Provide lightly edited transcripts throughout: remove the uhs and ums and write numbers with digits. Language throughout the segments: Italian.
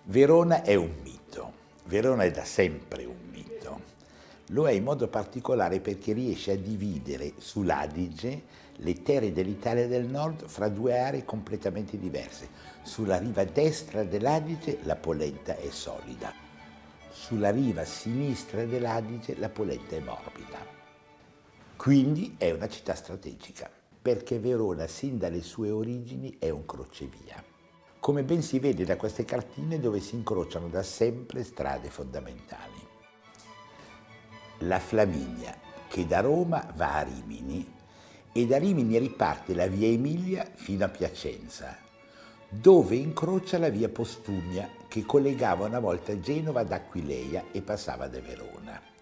Verona è un mito, Verona è da sempre un mito. Lo è in modo particolare perché riesce a dividere sull'Adige le terre dell'Italia del Nord fra due aree completamente diverse. Sulla riva destra dell'Adige la polenta è solida, sulla riva sinistra dell'Adige la polenta è morbida. Quindi è una città strategica, perché Verona sin dalle sue origini è un crocevia. Come ben si vede da queste cartine dove si incrociano da sempre strade fondamentali. La Flaminia, che da Roma va a Rimini, e da Rimini riparte la via Emilia fino a Piacenza, dove incrocia la via Postumia, che collegava una volta Genova ad Aquileia e passava da Verona.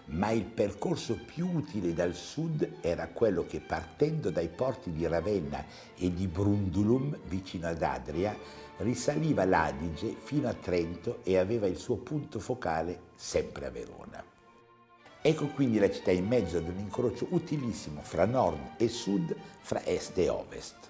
Ma il percorso più utile dal sud era quello che, partendo dai porti di Ravenna e di Brundulum, vicino ad Adria, risaliva l'Adige fino a Trento e aveva il suo punto focale sempre a Verona. Ecco quindi la città in mezzo ad un incrocio utilissimo fra nord e sud, fra est e ovest.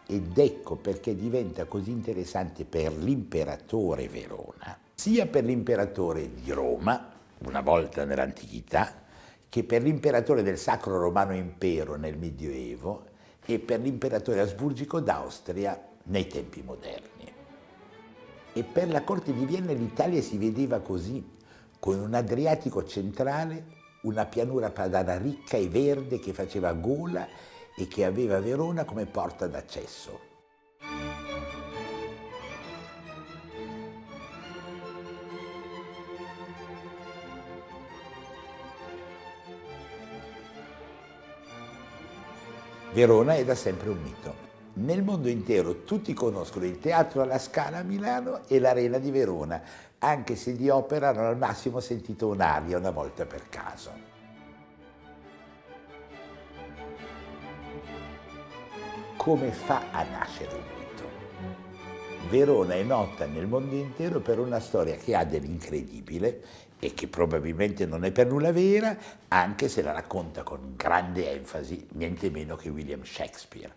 Ed ecco perché diventa così interessante per l'imperatore Verona, sia per l'imperatore di Roma, una volta nell'antichità, che per l'imperatore del Sacro Romano Impero nel Medioevo e per l'imperatore asburgico d'Austria nei tempi moderni. E per la corte di Vienna l'Italia si vedeva così, con un Adriatico centrale, una pianura padana ricca e verde che faceva gola e che aveva Verona come porta d'accesso. Verona è da sempre un mito. Nel mondo intero tutti conoscono il Teatro alla Scala a Milano e l'Arena di Verona, anche se di opera hanno al massimo sentito un'aria una volta per caso. Come fa a nascere un mito? Verona è nota nel mondo intero per una storia che ha dell'incredibile e che probabilmente non è per nulla vera, anche se la racconta con grande enfasi niente meno che William Shakespeare.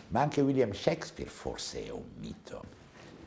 Ma anche William Shakespeare forse è un mito,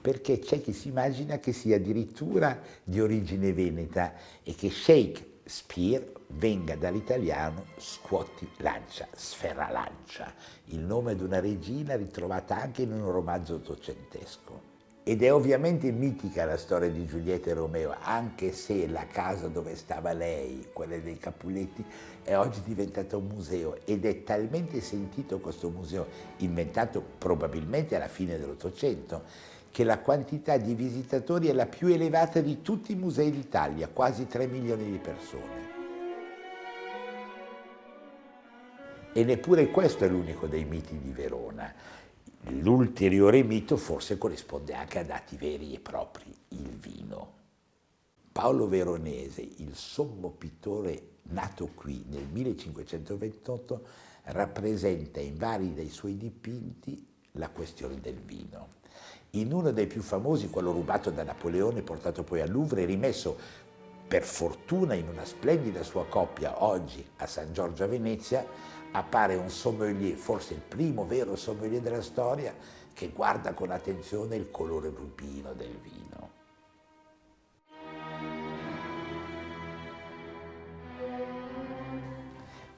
perché c'è chi si immagina che sia addirittura di origine veneta e che Shakespeare venga dall'italiano scuoti lancia, sfera lancia, il nome di una regina ritrovata anche in un romanzo ottocentesco. Ed è ovviamente mitica la storia di Giulietta e Romeo, anche se la casa dove stava lei, quella dei Capuletti, è oggi diventata un museo ed è talmente sentito questo museo, inventato probabilmente alla fine dell'Ottocento, che la quantità di visitatori è la più elevata di tutti i musei d'Italia, quasi 3 milioni di persone. E neppure questo è l'unico dei miti di Verona. L'ulteriore mito forse corrisponde anche a dati veri e propri, il vino. Paolo Veronese, il sommo pittore nato qui nel 1528, rappresenta in vari dei suoi dipinti la questione del vino. In uno dei più famosi, quello rubato da Napoleone, portato poi al Louvre e rimesso per fortuna in una splendida sua coppia oggi a San Giorgio a Venezia, appare un sommelier, forse il primo vero sommelier della storia, che guarda con attenzione il colore rubino del vino.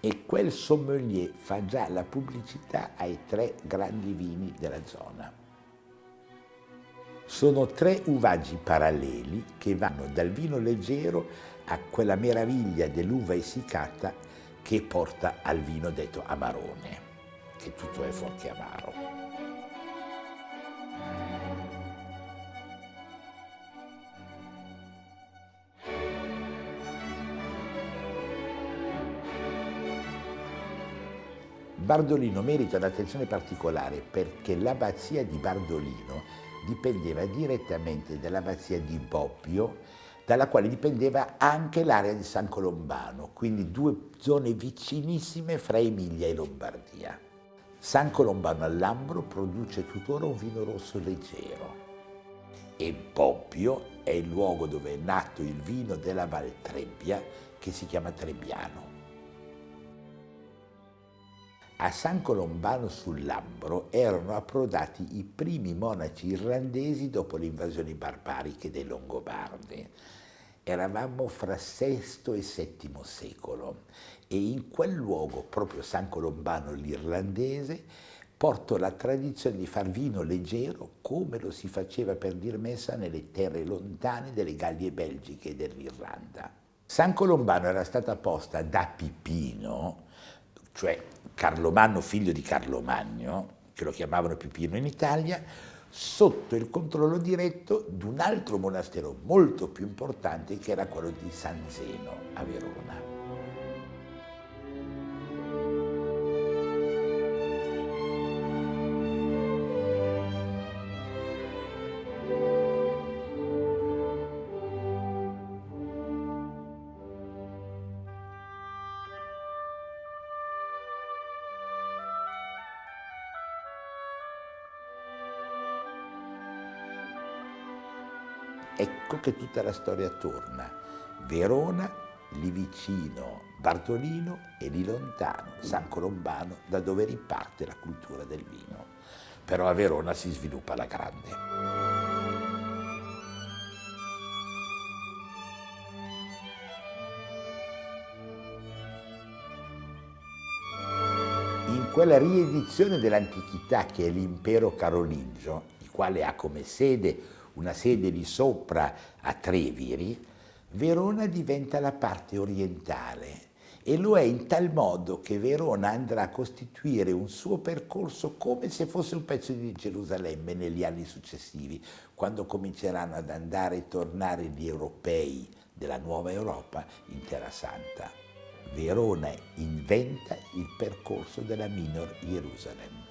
E quel sommelier fa già la pubblicità ai 3 grandi vini della zona. Sono 3 uvaggi paralleli che vanno dal vino leggero a quella meraviglia dell'uva essiccata che porta al vino detto amarone, che tutto è fuorché amaro. Bardolino merita un'attenzione particolare perché l'abbazia di Bardolino dipendeva direttamente dall'abbazia di Bobbio, dalla quale dipendeva anche l'area di San Colombano, quindi 2 zone vicinissime fra Emilia e Lombardia. San Colombano al Lambro produce tuttora un vino rosso leggero e Bobbio è il luogo dove è nato il vino della Valtrebbia che si chiama Trebbiano. A San Colombano sul Lambro erano approdati i primi monaci irlandesi dopo le invasioni barbariche dei Longobardi. Eravamo fra VI e VII secolo e in quel luogo, proprio San Colombano l'irlandese, portò la tradizione di far vino leggero come lo si faceva per dir messa nelle terre lontane delle Gallie belgiche e dell'Irlanda. San Colombano era stata posta da Pipino, cioè Carlomanno, figlio di Carlomagno, che lo chiamavano Pipino in Italia, sotto il controllo diretto di un altro monastero molto più importante che era quello di San Zeno a Verona. Ecco che tutta la storia torna. Verona, lì vicino Bartolino e lì lontano San Colombano, da dove riparte la cultura del vino. Però a Verona si sviluppa alla grande. In quella riedizione dell'antichità che è l'impero carolingio, il quale ha come sede una sede lì sopra a Treviri, Verona diventa la parte orientale e lo è in tal modo che Verona andrà a costituire un suo percorso come se fosse un pezzo di Gerusalemme negli anni successivi, quando cominceranno ad andare e tornare gli europei della nuova Europa in Terra Santa. Verona inventa il percorso della Minor Jerusalem.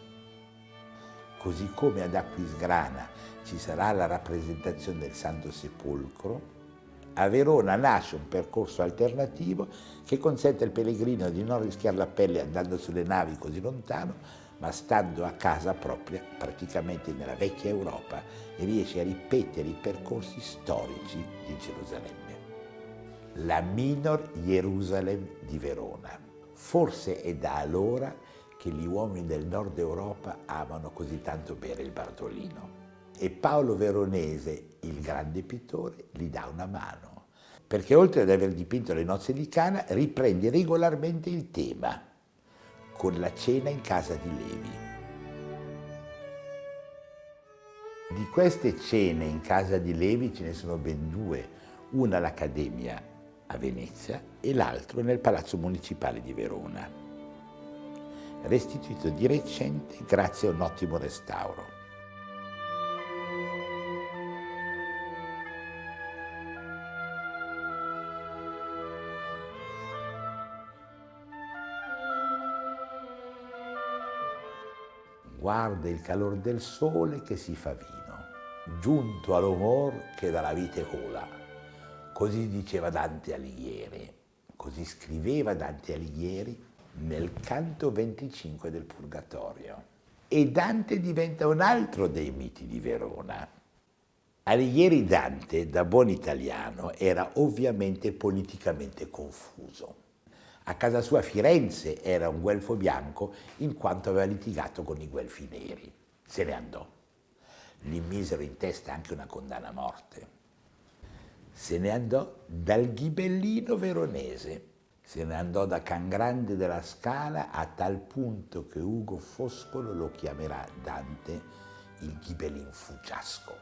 Così come ad Aquisgrana ci sarà la rappresentazione del Santo Sepolcro, a Verona nasce un percorso alternativo che consente al pellegrino di non rischiare la pelle andando sulle navi così lontano, ma stando a casa propria, praticamente nella vecchia Europa, e riesce a ripetere i percorsi storici di Gerusalemme. La Minor Jerusalem di Verona. Forse è da allora che gli uomini del nord Europa amano così tanto bere il Bartolino. E Paolo Veronese, il grande pittore, gli dà una mano, perché oltre ad aver dipinto le nozze di Cana, riprende regolarmente il tema, con la cena in casa di Levi. Di queste cene in casa di Levi ce ne sono ben due, una all'Accademia a Venezia e l'altro nel Palazzo Municipale di Verona, restituito di recente grazie a un ottimo restauro. Guarda il calor del sole che si fa vino, giunto all'umor che dalla vite cola. Così diceva Dante Alighieri, così scriveva Dante Alighieri nel canto 25 del Purgatorio. E Dante diventa un altro dei miti di Verona. Alighieri Dante, da buon italiano, era ovviamente politicamente confuso. A casa sua a Firenze era un guelfo bianco in quanto aveva litigato con i guelfi neri. Se ne andò. Gli misero in testa anche una condanna a morte. Se ne andò dal ghibellino veronese. Se ne andò da Cangrande della Scala a tal punto che Ugo Foscolo lo chiamerà Dante il ghibellin fuggiasco.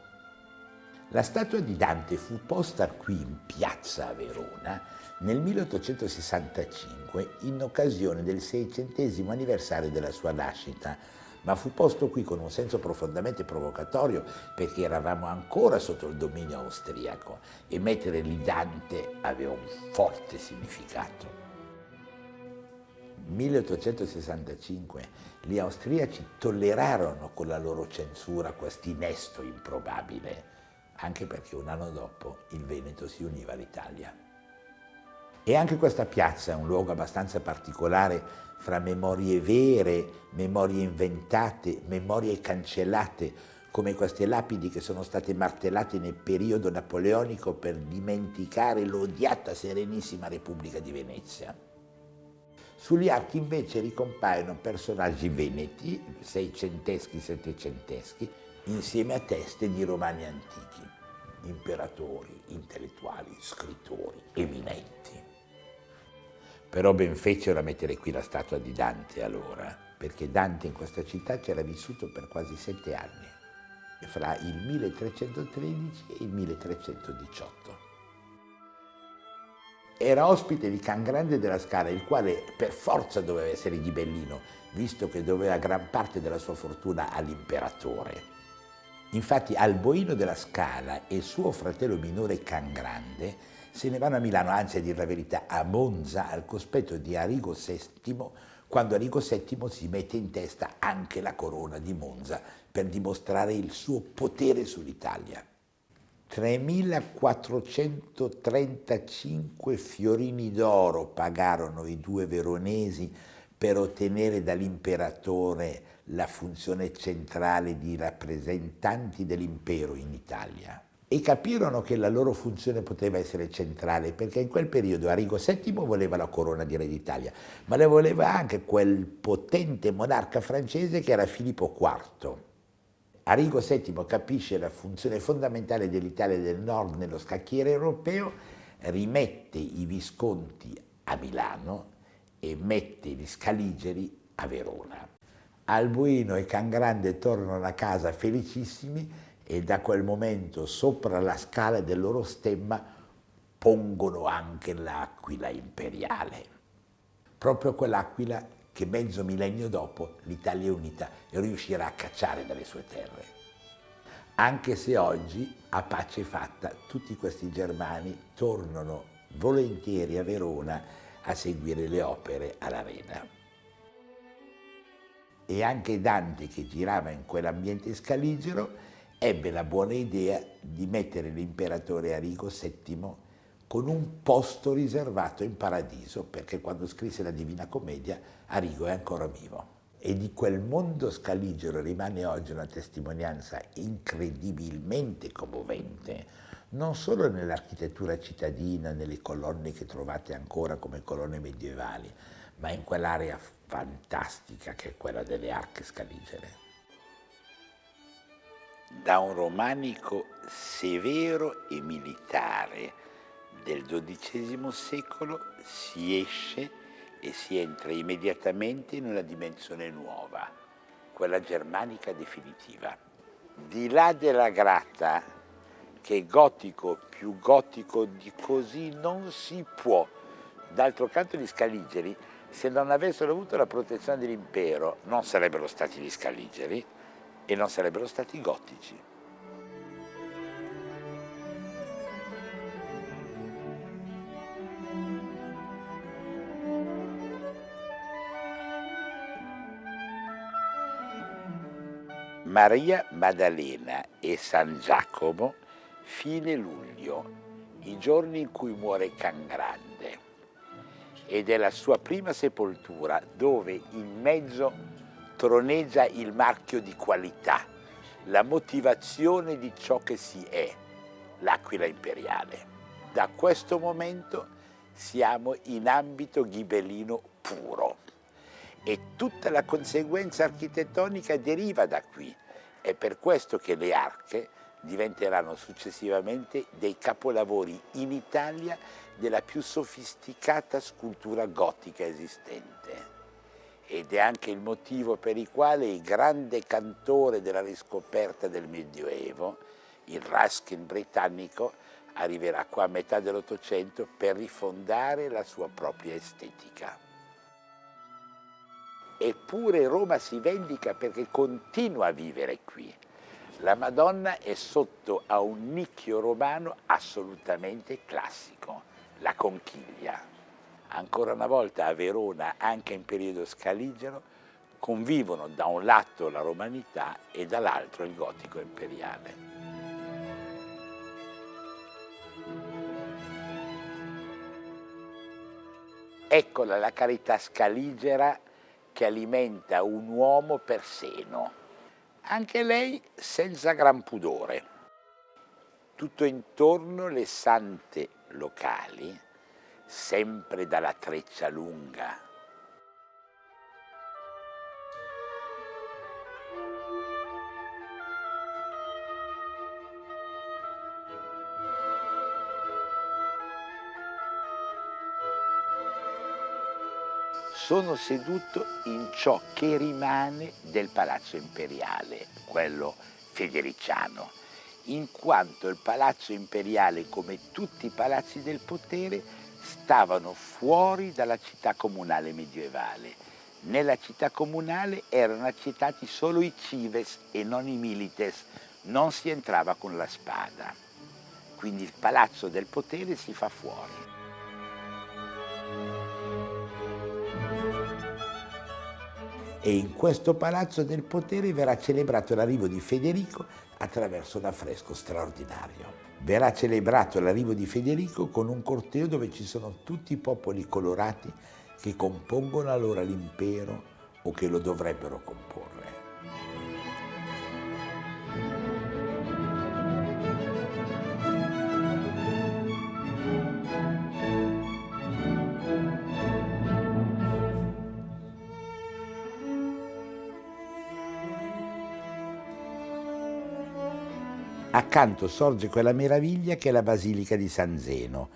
La statua di Dante fu posta qui in piazza a Verona nel 1865 in occasione del 600° anniversario della sua nascita, ma fu posto qui con un senso profondamente provocatorio perché eravamo ancora sotto il dominio austriaco e mettere lì Dante aveva un forte significato. 1865 gli austriaci tollerarono con la loro censura questo innesto improbabile, anche perché un anno dopo il Veneto si univa all'Italia. E anche questa piazza è un luogo abbastanza particolare fra memorie vere, memorie inventate, memorie cancellate, come queste lapidi che sono state martellate nel periodo napoleonico per dimenticare l'odiata Serenissima Repubblica di Venezia. Sugli archi invece ricompaiono personaggi veneti, seicenteschi, settecenteschi, insieme a teste di romani antichi, imperatori, intellettuali, scrittori eminenti. Però ben fecero a mettere qui la statua di Dante allora, perché Dante in questa città c'era vissuto per quasi 7 anni, fra il 1313 e il 1318. Era ospite di Can Grande della Scala, il quale per forza doveva essere ghibellino, visto che doveva gran parte della sua fortuna all'imperatore. Infatti Alboino della Scala e suo fratello minore Can Grande se ne vanno a Milano, anzi a dire la verità a Monza, al cospetto di Arrigo VII, quando Arrigo VII si mette in testa anche la corona di Monza per dimostrare il suo potere sull'Italia. 3.435 fiorini d'oro pagarono i due veronesi per ottenere dall'imperatore la funzione centrale di rappresentanti dell'impero in Italia. E capirono che la loro funzione poteva essere centrale perché in quel periodo Arrigo VII voleva la corona di re d'Italia, ma le voleva anche quel potente monarca francese che era Filippo IV. Arrigo VII capisce la funzione fondamentale dell'Italia del Nord nello scacchiere europeo, rimette i Visconti a Milano e mette gli Scaligeri a Verona. Alboino e Can Grande tornano a casa felicissimi e da quel momento sopra la scala del loro stemma pongono anche l'aquila imperiale. Proprio quell'aquila che mezzo millennio dopo l'Italia Unita riuscirà a cacciare dalle sue terre. Anche se oggi, a pace fatta, tutti questi germani tornano volentieri a Verona a seguire le opere all'Arena. E anche Dante, che girava in quell'ambiente scaligero, ebbe la buona idea di mettere l'imperatore Arrigo VII con un posto riservato in paradiso, perché quando scrisse la Divina Commedia Arrigo è ancora vivo. E di quel mondo scaligero rimane oggi una testimonianza incredibilmente commovente, non solo nell'architettura cittadina, nelle colonne che trovate ancora come colonne medievali, ma in quell'area fantastica che è quella delle arche scaligere. Da un romanico severo e militare del XII secolo si esce e si entra immediatamente in una dimensione nuova, quella germanica definitiva. Di là della Grata, che gotico più gotico di così non si può. D'altro canto gli Scaligeri, se non avessero avuto la protezione dell'impero, non sarebbero stati gli Scaligeri e non sarebbero stati gotici. Maria Maddalena e San Giacomo, fine luglio, i giorni in cui muore Can Grande. Ed è la sua prima sepoltura dove in mezzo troneggia il marchio di qualità, la motivazione di ciò che si è, l'aquila imperiale. Da questo momento siamo in ambito ghibellino puro e tutta la conseguenza architettonica deriva da qui. È per questo che le arche diventeranno successivamente dei capolavori in Italia della più sofisticata scultura gotica esistente. Ed è anche il motivo per il quale il grande cantore della riscoperta del Medioevo, il Ruskin britannico, arriverà qua a metà dell'Ottocento per rifondare la sua propria estetica. Eppure Roma si vendica perché continua a vivere qui. La Madonna è sotto a un nicchio romano assolutamente classico, la conchiglia. Ancora una volta a Verona, anche in periodo scaligero, convivono da un lato la romanità e dall'altro il gotico imperiale. Eccola la carità scaligera che alimenta un uomo per seno, anche lei senza gran pudore. Tutto intorno le sante locali, sempre dalla treccia lunga, sono seduto in ciò che rimane del Palazzo Imperiale, quello federiciano, in quanto il Palazzo Imperiale, come tutti i palazzi del potere, stavano fuori dalla città comunale medievale. Nella città comunale erano accettati solo i cives e non i milites, non si entrava con la spada. Quindi il Palazzo del Potere si fa fuori. E in questo Palazzo del Potere verrà celebrato l'arrivo di Federico attraverso un affresco straordinario. Verrà celebrato l'arrivo di Federico con un corteo dove ci sono tutti i popoli colorati che compongono allora l'impero o che lo dovrebbero comporre. Accanto sorge quella meraviglia che è la Basilica di San Zeno,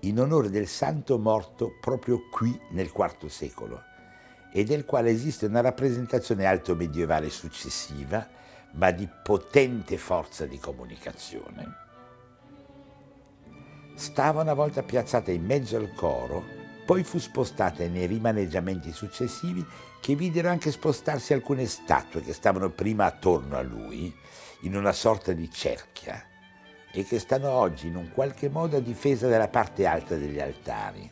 in onore del santo morto proprio qui nel IV secolo, e del quale esiste una rappresentazione alto medievale successiva, ma di potente forza di comunicazione. Stava una volta piazzata in mezzo al coro, poi fu spostata nei rimaneggiamenti successivi che videro anche spostarsi alcune statue che stavano prima attorno a lui, in una sorta di cerchia, e che stanno oggi in un qualche modo a difesa della parte alta degli altari.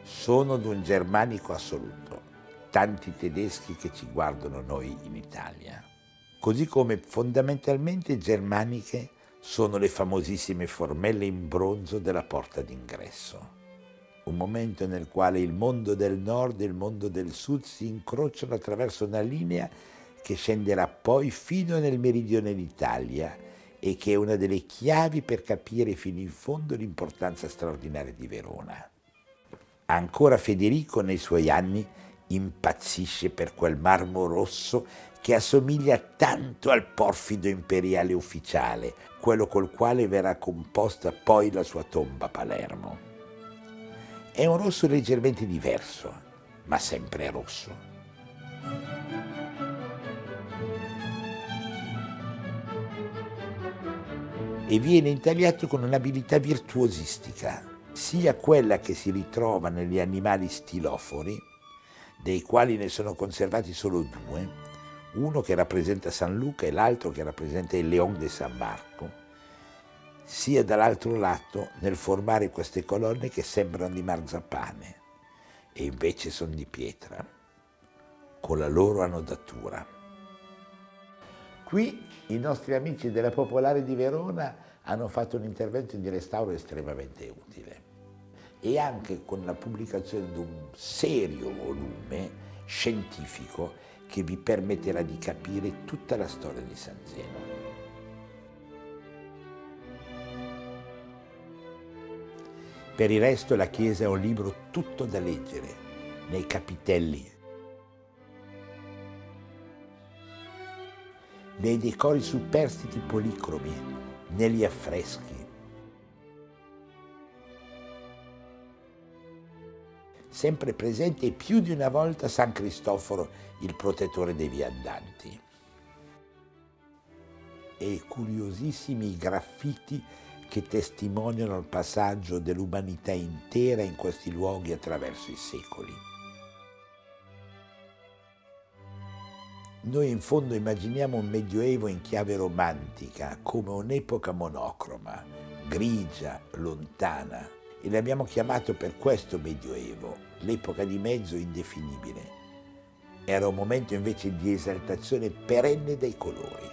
Sono d'un germanico assoluto, tanti tedeschi che ci guardano noi in Italia. Così come fondamentalmente germaniche sono le famosissime formelle in bronzo della porta d'ingresso. Un momento nel quale il mondo del nord e il mondo del sud si incrociano attraverso una linea che scenderà poi fino nel meridione d'Italia e che è una delle chiavi per capire fino in fondo l'importanza straordinaria di Verona. Ancora Federico nei suoi anni impazzisce per quel marmo rosso che assomiglia tanto al porfido imperiale ufficiale, quello col quale verrà composta poi la sua tomba a Palermo. È un rosso leggermente diverso, ma sempre rosso. E viene intagliato con un'abilità virtuosistica, sia quella che si ritrova negli animali stilofori, dei quali ne sono conservati solo due, uno che rappresenta San Luca e l'altro che rappresenta il Leon de San Marco, sia dall'altro lato nel formare queste colonne che sembrano di marzapane e invece sono di pietra, con la loro annodatura. Qui i nostri amici della Popolare di Verona hanno fatto un intervento di restauro estremamente utile e anche con la pubblicazione di un serio volume scientifico che vi permetterà di capire tutta la storia di San Zeno. Per il resto la chiesa è un libro tutto da leggere, nei capitelli, nei decori superstiti policromi, negli affreschi. Sempre presente più di una volta San Cristoforo, il protettore dei viandanti. E curiosissimi i graffiti che testimoniano il passaggio dell'umanità intera in questi luoghi attraverso i secoli. Noi in fondo immaginiamo un Medioevo in chiave romantica, come un'epoca monocroma, grigia, lontana, e l'abbiamo chiamato per questo Medioevo, l'epoca di mezzo indefinibile. Era un momento invece di esaltazione perenne dei colori.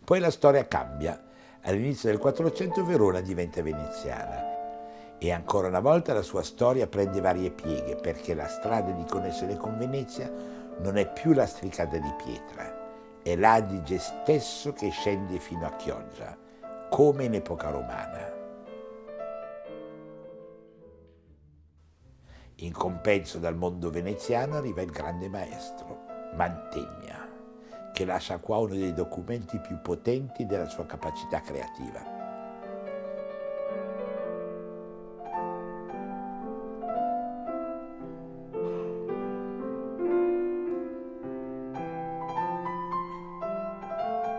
Poi la storia cambia. All'inizio del 400 Verona diventa veneziana e ancora una volta la sua storia prende varie pieghe perché la strada di connessione con Venezia non è più lastricata di pietra, è l'Adige stesso che scende fino a Chioggia, come in epoca romana. In compenso dal mondo veneziano arriva il grande maestro, Mantegna, che lascia qua uno dei documenti più potenti della sua capacità creativa.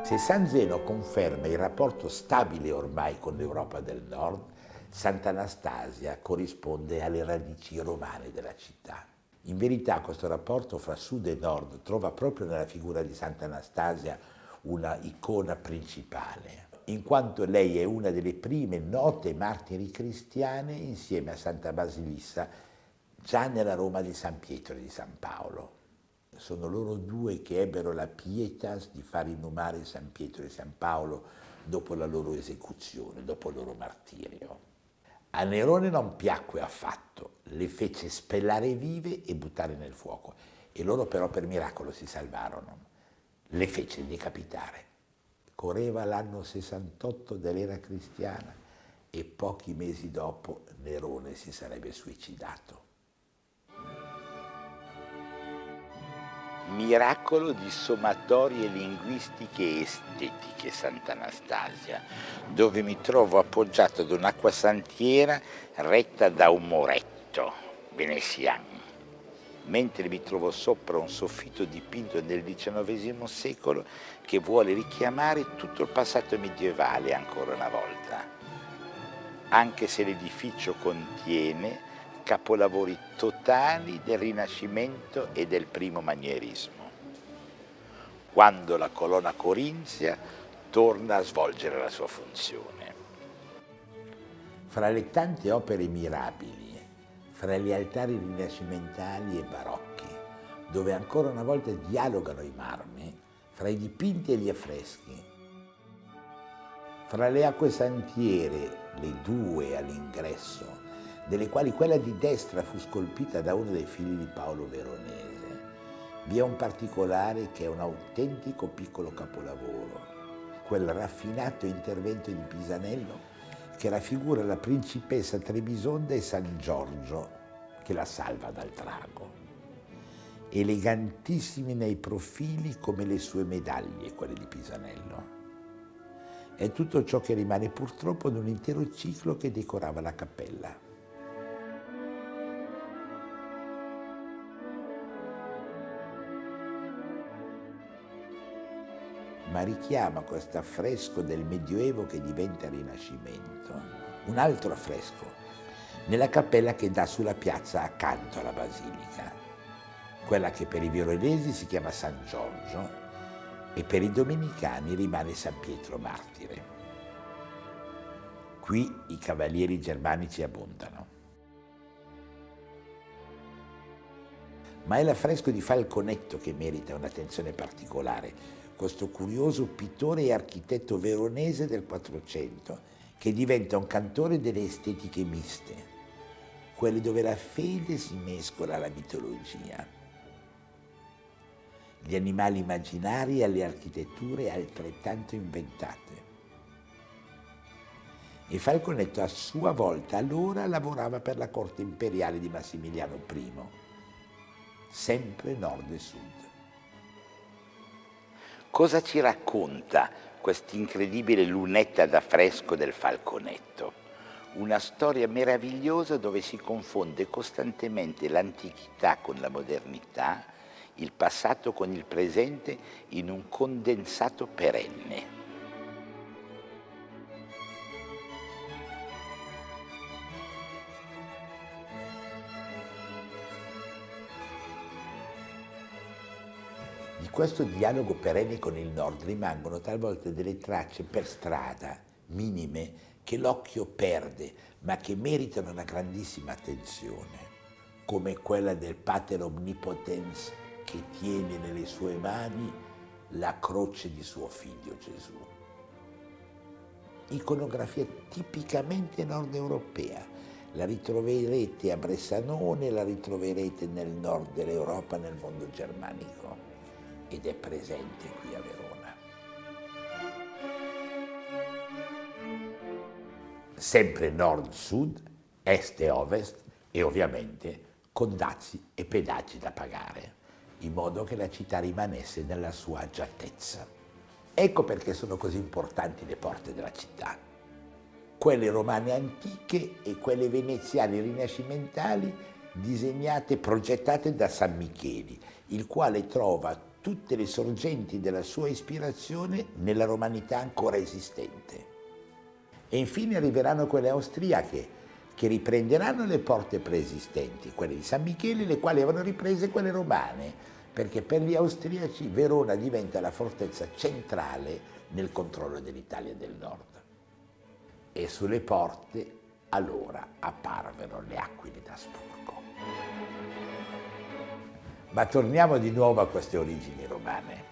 Se San Zeno conferma il rapporto stabile ormai con l'Europa del Nord, Sant'Anastasia corrisponde alle radici romane della città. In verità questo rapporto fra sud e nord trova proprio nella figura di Sant'Anastasia una icona principale, in quanto lei è una delle prime note martiri cristiane insieme a Santa Basilissa, già nella Roma di San Pietro e di San Paolo. Sono loro due che ebbero la pietas di far inumare San Pietro e San Paolo dopo la loro esecuzione, dopo il loro martirio. A Nerone non piacque affatto, le fece spellare vive e buttare nel fuoco, e loro però per miracolo si salvarono. Le fece decapitare. Correva l'anno 68 dell'era cristiana e pochi mesi dopo Nerone si sarebbe suicidato. Miracolo di sommatorie linguistiche e estetiche, Sant'Anastasia, dove mi trovo appoggiato ad un'acquasantiera retta da un muretto veneziano, mentre mi trovo sopra un soffitto dipinto nel XIX secolo che vuole richiamare tutto il passato medievale ancora una volta, anche se l'edificio contiene capolavori totali del Rinascimento e del primo manierismo, quando la colonna corinzia torna a svolgere la sua funzione. Fra le tante opere mirabili, fra gli altari rinascimentali e barocchi, dove ancora una volta dialogano i marmi, fra i dipinti e gli affreschi, fra le acquesantiere, le due all'ingresso, delle quali quella di destra fu scolpita da uno dei figli di Paolo Veronese, vi è un particolare che è un autentico piccolo capolavoro, quel raffinato intervento di Pisanello che raffigura la principessa Trebisonda e San Giorgio che la salva dal drago. Elegantissimi nei profili come le sue medaglie, quelle di Pisanello. È tutto ciò che rimane purtroppo di un intero ciclo che decorava la cappella. Ma richiama questo affresco del Medioevo che diventa Rinascimento, un altro affresco, nella cappella che dà sulla piazza accanto alla Basilica, quella che per i veronesi si chiama San Giorgio e per i domenicani rimane San Pietro Martire. Qui i cavalieri germanici abbondano. Ma è l'affresco di Falconetto che merita un'attenzione particolare, questo curioso pittore e architetto veronese del Quattrocento, che diventa un cantore delle estetiche miste, quelle dove la fede si mescola alla mitologia. Gli animali immaginari alle architetture altrettanto inventate. E Falconetto a sua volta allora lavorava per la corte imperiale di Massimiliano I, sempre nord e sud. Cosa ci racconta quest'incredibile lunetta da fresco del Falconetto? Una storia meravigliosa dove si confonde costantemente l'antichità con la modernità, il passato con il presente in un condensato perenne. Di questo dialogo perenne con il nord rimangono talvolta delle tracce per strada, minime, che l'occhio perde, ma che meritano una grandissima attenzione, come quella del Pater Omnipotens che tiene nelle sue mani la croce di suo figlio Gesù. Iconografia tipicamente nord-europea. La ritroverete a Bressanone, la ritroverete nel nord dell'Europa, nel mondo germanico. Ed è presente qui a Verona. Sempre nord-sud, est e ovest e ovviamente con dazi e pedaggi da pagare. in modo che la città rimanesse nella sua agiatezza. Ecco perché sono così importanti le porte della città. Quelle romane antiche e quelle veneziane rinascimentali disegnate e progettate da San Micheli, il quale trova tutte le sorgenti della sua ispirazione nella romanità ancora esistente. E infine arriveranno quelle austriache, che riprenderanno le porte preesistenti, quelle di San Michele, le quali avevano riprese quelle romane, perché per gli austriaci Verona diventa la fortezza centrale nel controllo dell'Italia del Nord. E sulle porte allora apparvero le aquile d'Asburgo. Ma torniamo di nuovo a queste origini romane.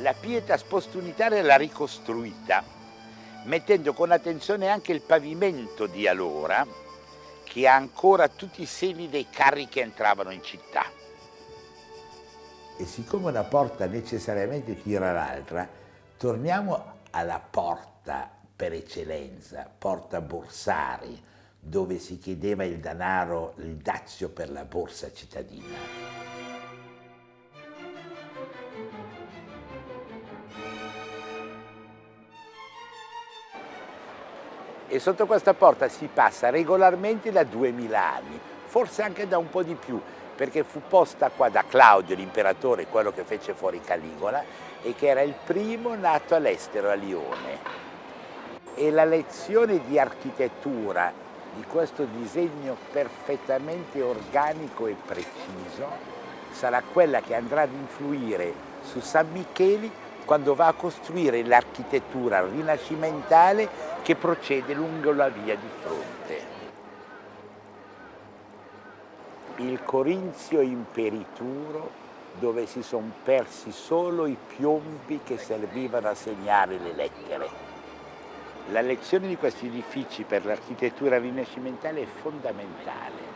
La Pietas postunitaria l'ha ricostruita, mettendo con attenzione anche il pavimento di allora, che ha ancora tutti i segni dei carri che entravano in città. E siccome una porta necessariamente tira l'altra, torniamo alla porta per eccellenza, porta Borsari, dove si chiedeva il denaro, il dazio per la borsa cittadina. E sotto questa porta si passa regolarmente da 2000 anni, forse anche da un po' di più, perché fu posta qua da Claudio, l'imperatore, quello che fece fuori Caligola, e che era il primo nato all'estero, a Lione. E la lezione di architettura di questo disegno perfettamente organico e preciso sarà quella che andrà ad influire su San Micheli quando va a costruire l'architettura rinascimentale che procede lungo la via di fronte. Il Corinzio imperituro, dove si sono persi solo i piombi che servivano a segnare le lettere. La lezione di questi edifici per l'architettura rinascimentale è fondamentale.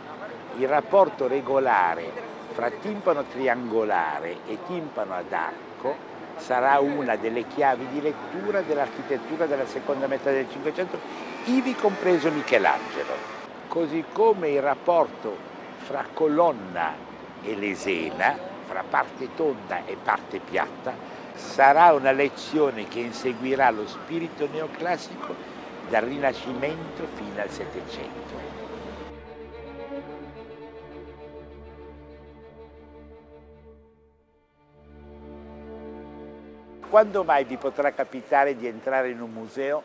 Il rapporto regolare fra timpano triangolare e timpano ad arco sarà una delle chiavi di lettura dell'architettura della seconda metà del Cinquecento, ivi compreso Michelangelo. Così come il rapporto fra colonna e lesena, fra parte tonda e parte piatta, sarà una lezione che inseguirà lo spirito neoclassico dal Rinascimento fino al Settecento. Quando mai vi potrà capitare di entrare in un museo,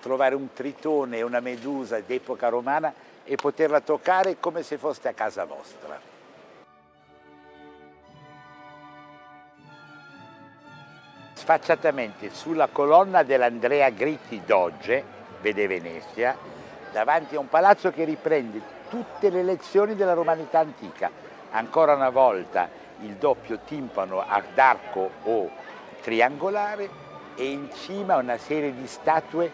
trovare un tritone e una medusa d'epoca romana e poterla toccare come se foste a casa vostra? Sfacciatamente sulla colonna dell'Andrea Gritti Doge, vede Venezia, davanti a un palazzo che riprende tutte le lezioni della romanità antica. Ancora una volta il doppio timpano ad arco o triangolare e in cima una serie di statue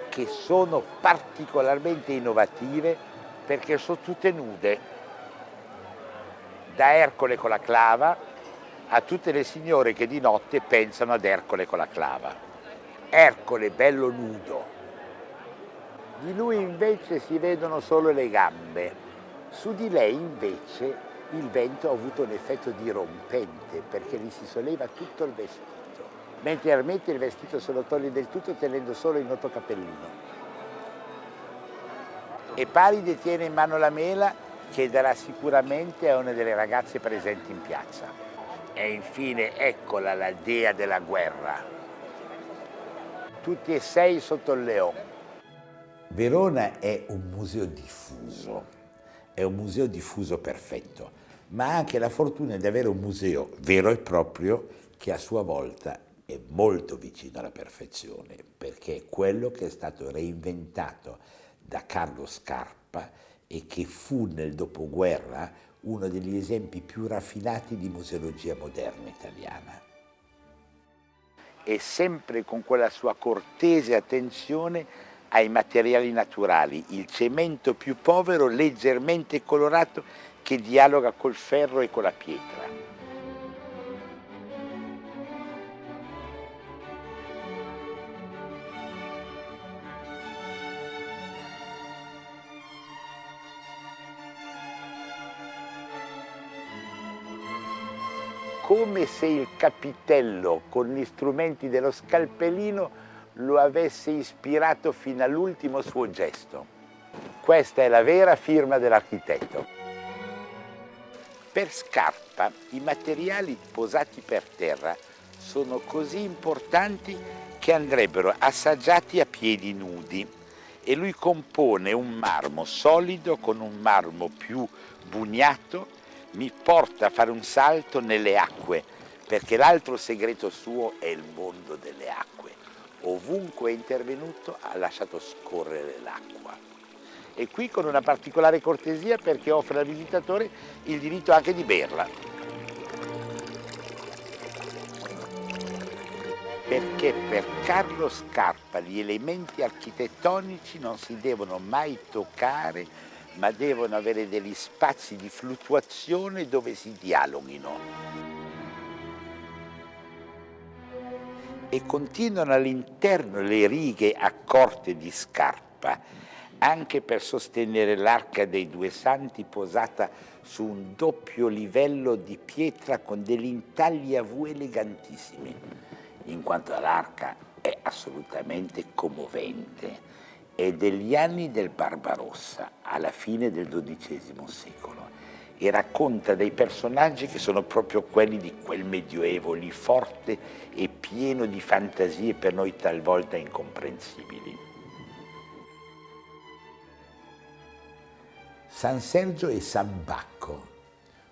che sono particolarmente innovative perché sono tutte nude, da Ercole con la clava a tutte le signore che di notte pensano ad Ercole con la clava. Ercole bello nudo, di lui invece si vedono solo le gambe, su di lei invece il vento ha avuto un effetto dirompente perché gli si solleva tutto il vestito. Mentre Ermete il vestito se lo toglie del tutto tenendo solo il noto cappellino. E Paride tiene in mano la mela che darà sicuramente a una delle ragazze presenti in piazza. E infine eccola la dea della guerra. Tutti e sei sotto il leone. Verona è un museo diffuso perfetto, ma ha anche la fortuna di avere un museo vero e proprio che a sua volta è molto vicino alla perfezione, perché è quello che è stato reinventato da Carlo Scarpa e che fu nel dopoguerra uno degli esempi più raffinati di museologia moderna italiana. E sempre con quella sua cortese attenzione ai materiali naturali, il cemento più povero, leggermente colorato, che dialoga col ferro e con la pietra. Come se il capitello con gli strumenti dello scalpellino lo avesse ispirato fino all'ultimo suo gesto. Questa è la vera firma dell'architetto. Per Scarpa i materiali posati per terra sono così importanti che andrebbero assaggiati a piedi nudi, e lui compone un marmo solido con un marmo più bugnato. Mi porta a fare un salto nelle acque, perché l'altro segreto suo è il mondo delle acque. Ovunque è intervenuto ha lasciato scorrere l'acqua. E qui con una particolare cortesia, perché offre al visitatore il diritto anche di berla. Perché per Carlo Scarpa gli elementi architettonici non si devono mai toccare, ma devono avere degli spazi di fluttuazione dove si dialoghino. E continuano all'interno le righe accorte di Scarpa, anche per sostenere l'Arca dei Due Santi posata su un doppio livello di pietra con degli intagli a V elegantissimi, in quanto l'Arca è assolutamente commovente. È degli anni del Barbarossa, alla fine del XII secolo, e racconta dei personaggi che sono proprio quelli di quel Medioevo lì, forte e pieno di fantasie per noi talvolta incomprensibili. San Sergio e San Bacco,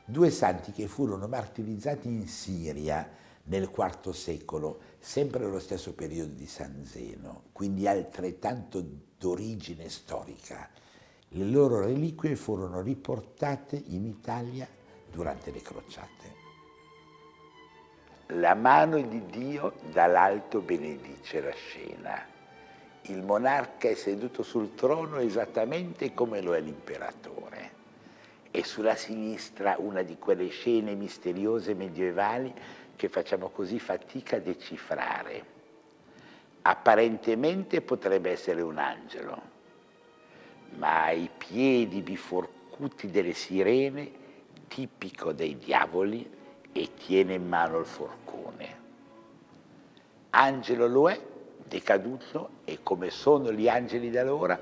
due santi che furono martirizzati in Siria nel IV secolo, sempre nello stesso periodo di San Zeno, quindi altrettanto d'origine storica. Le loro reliquie furono riportate in Italia durante le crociate. La mano di Dio dall'alto benedice la scena. Il monarca è seduto sul trono esattamente come lo è l'imperatore. E sulla sinistra una di quelle scene misteriose medievali che facciamo così fatica a decifrare. Apparentemente potrebbe essere un angelo, ma ai piedi biforcuti delle sirene, tipico dei diavoli, e tiene in mano il forcone. Angelo lo è, decaduto, e come sono gli angeli d'allora,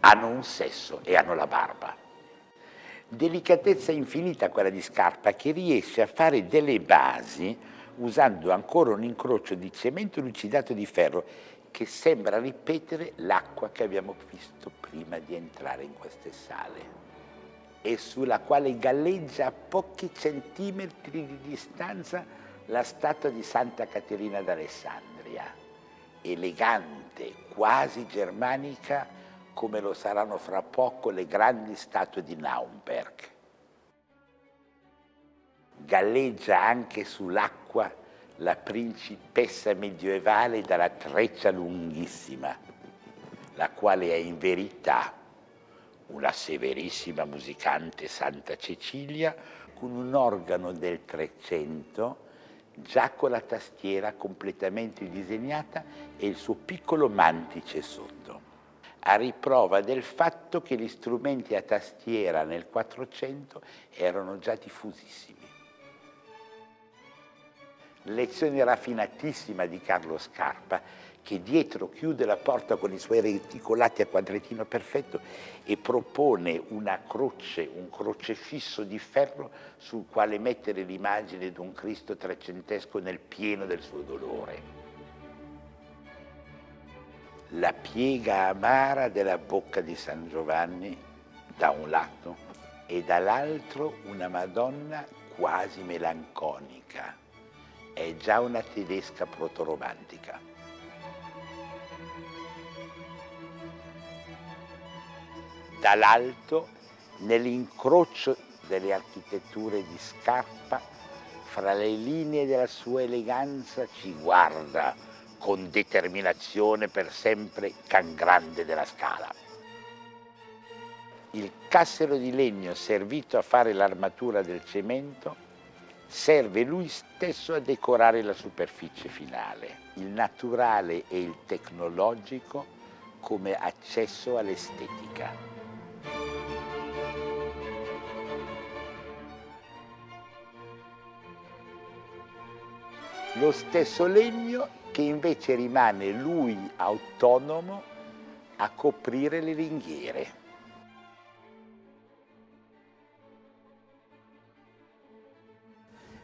hanno un sesso e hanno la barba. Delicatezza infinita quella di Scarpa, che riesce a fare delle basi usando ancora un incrocio di cemento lucidato di ferro che sembra ripetere l'acqua che abbiamo visto prima di entrare in queste sale e sulla quale galleggia a pochi centimetri di distanza la statua di Santa Caterina d'Alessandria, elegante, quasi germanica, come lo saranno fra poco le grandi statue di Naumberg. Galleggia anche sull'acqua la principessa medievale dalla treccia lunghissima, la quale è in verità una severissima musicante Santa Cecilia con un organo del 300, già con la tastiera completamente disegnata e il suo piccolo mantice sotto, a riprova del fatto che gli strumenti a tastiera nel 400 erano già diffusissimi. Lezione raffinatissima di Carlo Scarpa, che dietro chiude la porta con i suoi reticolati a quadrettino perfetto e propone una croce, un crocefisso di ferro sul quale mettere l'immagine di un Cristo trecentesco nel pieno del suo dolore. La piega amara della bocca di San Giovanni da un lato e dall'altro una Madonna quasi melanconica. È è già una tedesca protoromantica. Dall'alto, nell'incrocio delle architetture di Scarpa, fra le linee della sua eleganza ci guarda con determinazione per sempre Can Grande della Scala. Il cassero di legno servito a fare l'armatura del cemento serve lui stesso a decorare la superficie finale, il naturale e il tecnologico come accesso all'estetica. Lo stesso legno che invece rimane lui autonomo a coprire le ringhiere.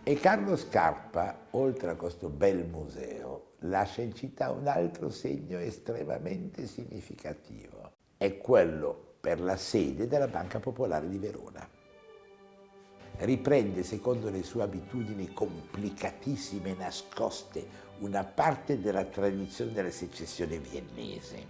E Carlo Scarpa, oltre a questo bel museo, lascia in città un altro segno estremamente significativo. È quello per la sede della Banca Popolare di Verona. Riprende, secondo le sue abitudini complicatissime e nascoste, una parte della tradizione della secessione viennese,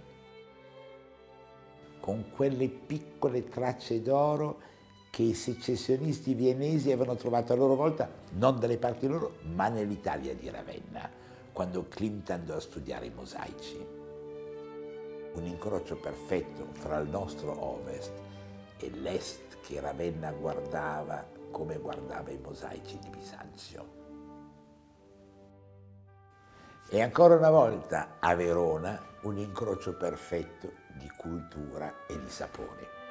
con quelle piccole tracce d'oro che i secessionisti viennesi avevano trovato a loro volta, non dalle parti loro, ma nell'Italia di Ravenna, quando Klimt andò a studiare i mosaici. Un incrocio perfetto fra il nostro ovest e l'est che Ravenna guardava come guardava i mosaici di Bisanzio. E ancora una volta a Verona un incrocio perfetto di cultura e di sapore.